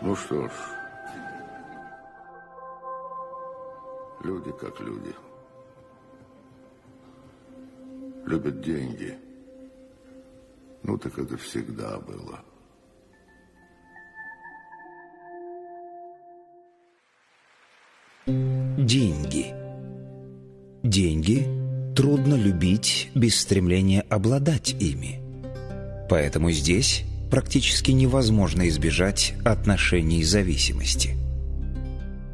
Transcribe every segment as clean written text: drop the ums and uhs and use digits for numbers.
Ну что ж, люди как люди. Любят деньги. Ну так это всегда было. Деньги. Деньги трудно любить без стремления обладать ими. Поэтому здесь практически невозможно избежать отношений зависимости.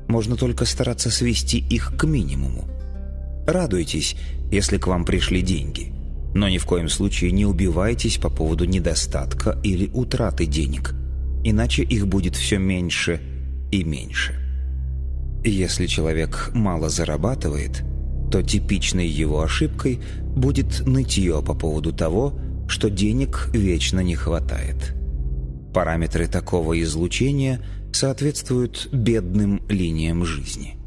Можно только стараться свести их к минимуму. Радуйтесь, если к вам пришли деньги, но ни в коем случае не убивайтесь по поводу недостатка или утраты денег, иначе их будет все меньше и меньше. Если человек мало зарабатывает, то типичной его ошибкой будет нытье по поводу того, что денег вечно не хватает. Параметры такого излучения соответствуют бедным линиям жизни.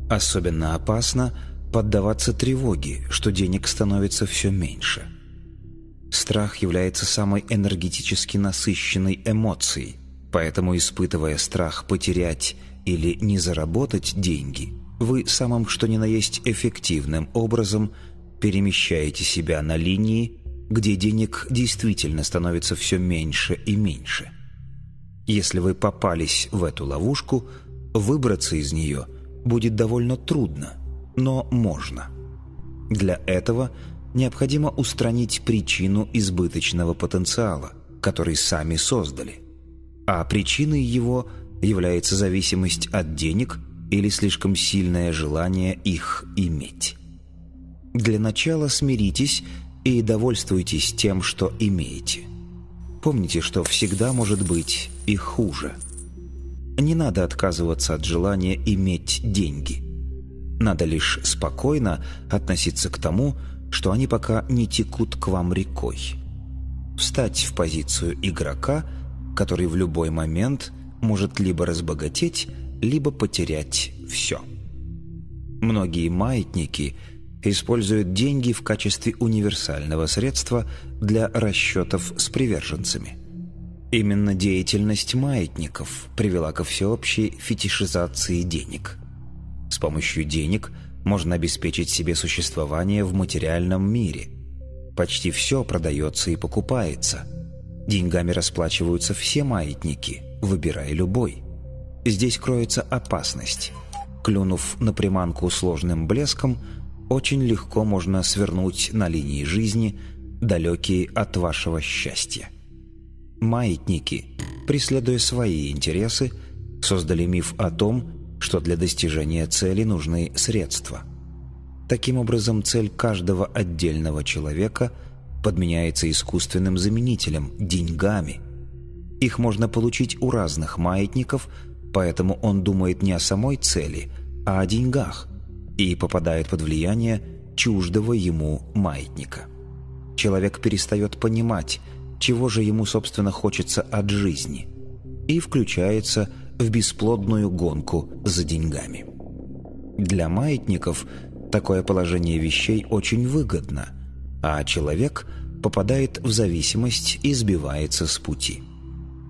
Особенно опасно поддаваться тревоге, что денег становится все меньше. Страх является самой энергетически насыщенной эмоцией, поэтому, испытывая страх потерять или не заработать деньги, вы самым что ни на есть эффективным образом перемещаете себя на линии, где денег действительно становится все меньше и меньше. Если вы попались в эту ловушку, выбраться из нее будет довольно трудно, но можно. Для этого необходимо устранить причину избыточного потенциала, который сами создали. А причиной его является зависимость от денег или слишком сильное желание их иметь. Для начала смиритесь и довольствуйтесь тем, что имеете. Помните, что всегда может быть и хуже. Не надо отказываться от желания иметь деньги. Надо лишь спокойно относиться к тому, что они пока не текут к вам рекой. Встать в позицию игрока, который в любой момент может либо разбогатеть, либо потерять все. Многие маятники используют деньги в качестве универсального средства для расчетов с приверженцами. Именно деятельность маятников привела ко всеобщей фетишизации денег. С помощью денег можно обеспечить себе существование в материальном мире. Почти все продается и покупается. Деньгами расплачиваются все маятники, выбирай любой. Здесь кроется опасность. Клюнув на приманку сложным блеском, очень легко можно свернуть на линии жизни, далекие от вашего счастья. Маятники, преследуя свои интересы, создали миф о том, что для достижения цели нужны средства. Таким образом, цель каждого отдельного человека подменяется искусственным заменителем – деньгами. Их можно получить у разных маятников, поэтому он думает не о самой цели, а о деньгах и попадает под влияние чуждого ему маятника. Человек перестает понимать, чего же ему, собственно, хочется от жизни, и включается в бесплодную гонку за деньгами. Для маятников такое положение вещей очень выгодно, а человек попадает в зависимость и сбивается с пути.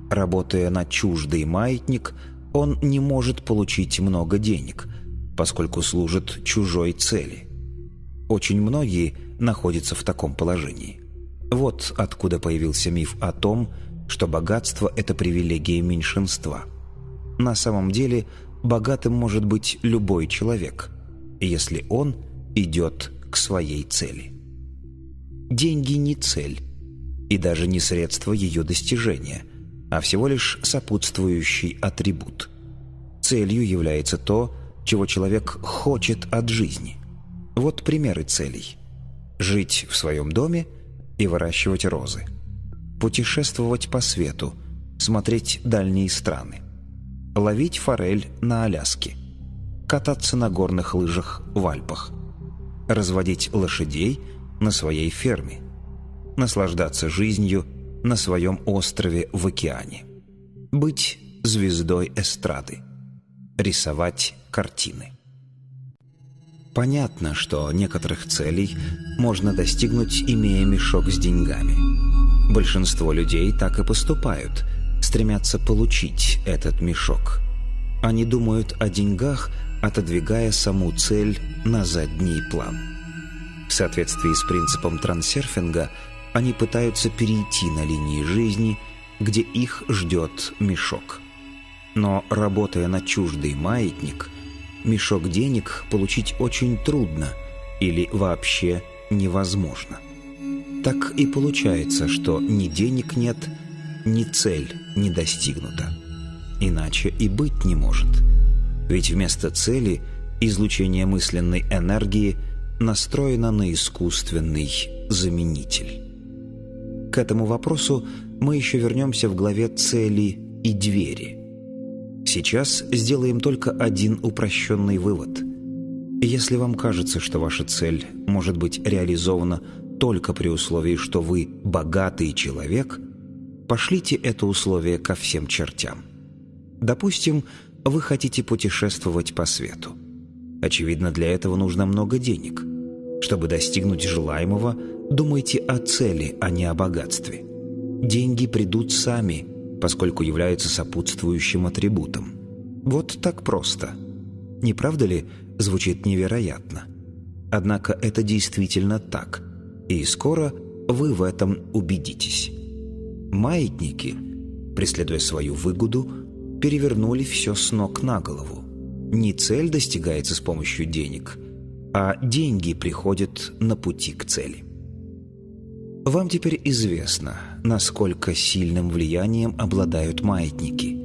Работая на чуждый маятник, он не может получить много денег, поскольку служит чужой цели. Очень многие находятся в таком положении. Вот откуда появился миф о том, что богатство – это привилегия меньшинства. На самом деле, богатым может быть любой человек, если он идет к своей цели. Деньги не цель, и даже не средство ее достижения, а всего лишь сопутствующий атрибут. Целью является то, чего человек хочет от жизни. Вот примеры целей. Жить в своем доме и выращивать розы. Путешествовать по свету, смотреть дальние страны. Ловить форель на Аляске. Кататься на горных лыжах в Альпах. Разводить лошадей на своей ферме. Наслаждаться жизнью на своем острове в океане. Быть звездой эстрады. Рисовать картины. Понятно, что некоторых целей можно достигнуть, имея мешок с деньгами. Большинство людей так и поступают, стремятся получить этот мешок. Они думают о деньгах, отодвигая саму цель на задний план. В соответствии с принципом трансерфинга они пытаются перейти на линии жизни, где их ждет мешок. Но, работая на чуждый маятник, мешок денег получить очень трудно или вообще невозможно. Так и получается, что ни денег нет, ни цель не достигнута. Иначе и быть не может. Ведь вместо цели излучение мысленной энергии настроено на искусственный заменитель. К этому вопросу мы еще вернемся в главе «Цели и двери». Сейчас сделаем только один упрощенный вывод. Если вам кажется, что ваша цель может быть реализована только при условии, что вы богатый человек, пошлите это условие ко всем чертям. Допустим, вы хотите путешествовать по свету. Очевидно, для этого нужно много денег. Чтобы достигнуть желаемого, думайте о цели, а не о богатстве. Деньги придут сами, поскольку являются сопутствующим атрибутом. Вот так просто. Не правда ли, звучит невероятно? Однако это действительно так, и скоро вы в этом убедитесь. Маятники, преследуя свою выгоду, перевернули все с ног на голову. Не цель достигается с помощью денег, а деньги приходят на пути к цели. Вам теперь известно, насколько сильным влиянием обладают маятники.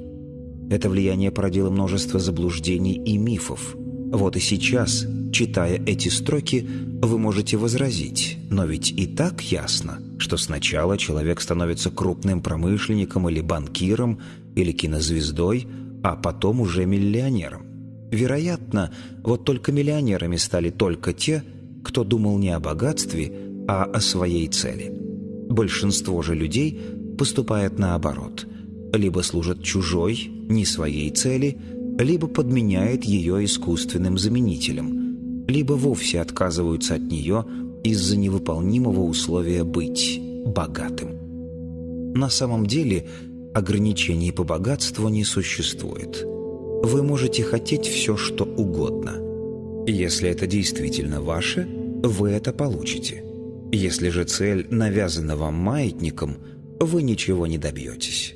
Это влияние породило множество заблуждений и мифов. Вот и сейчас, читая эти строки, вы можете возразить, но ведь и так ясно, что сначала человек становится крупным промышленником или банкиром, или кинозвездой, а потом уже миллионером. Вероятно, вот только миллионерами стали только те, кто думал не о богатстве, а о своей цели. Большинство же людей поступает наоборот. Либо служат чужой, не своей цели, либо подменяет ее искусственным заменителем, либо вовсе отказываются от нее из-за невыполнимого условия быть богатым. На самом деле ограничений по богатству не существует. Вы можете хотеть все, что угодно. Если это действительно ваше, вы это получите. Если же цель навязана вам маятником, вы ничего не добьетесь.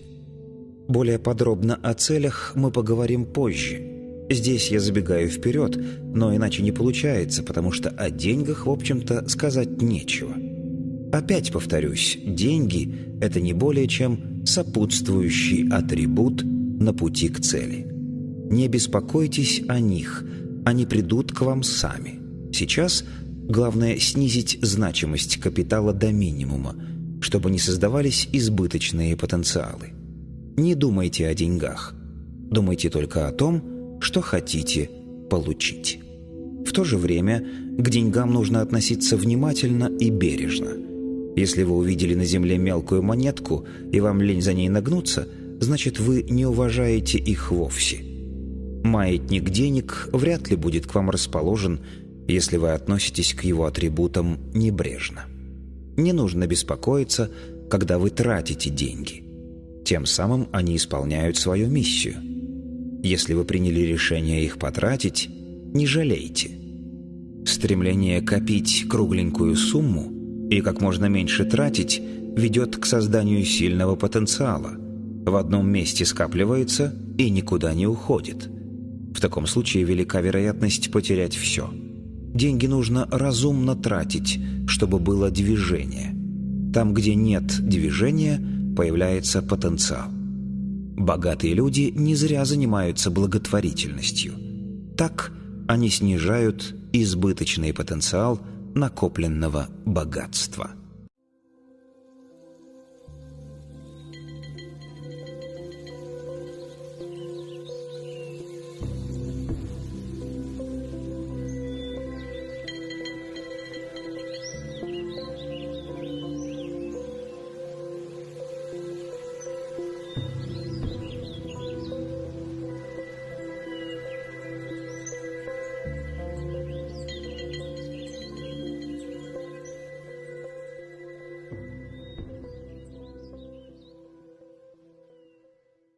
Более подробно о целях мы поговорим позже. Здесь я забегаю вперед, но иначе не получается, потому что о деньгах, в общем-то, сказать нечего. Опять повторюсь, деньги – это не более чем сопутствующий атрибут на пути к цели. Не беспокойтесь о них, они придут к вам сами. Сейчас главное снизить значимость капитала до минимума, чтобы не создавались избыточные потенциалы. Не думайте о деньгах, думайте только о том, что хотите получить. В то же время к деньгам нужно относиться внимательно и бережно. Если вы увидели на земле мелкую монетку и вам лень за ней нагнуться, значит, вы не уважаете их вовсе. Маятник денег вряд ли будет к вам расположен, если вы относитесь к его атрибутам небрежно. Не нужно беспокоиться, когда вы тратите деньги. Тем самым они исполняют свою миссию. Если вы приняли решение их потратить, не жалейте. Стремление копить кругленькую сумму и как можно меньше тратить ведет к созданию сильного потенциала. В одном месте скапливается и никуда не уходит. В таком случае велика вероятность потерять все. Деньги нужно разумно тратить, чтобы было движение. Там, где нет движения, появляется потенциал. Богатые люди не зря занимаются благотворительностью. Так они снижают избыточный потенциал накопленного богатства.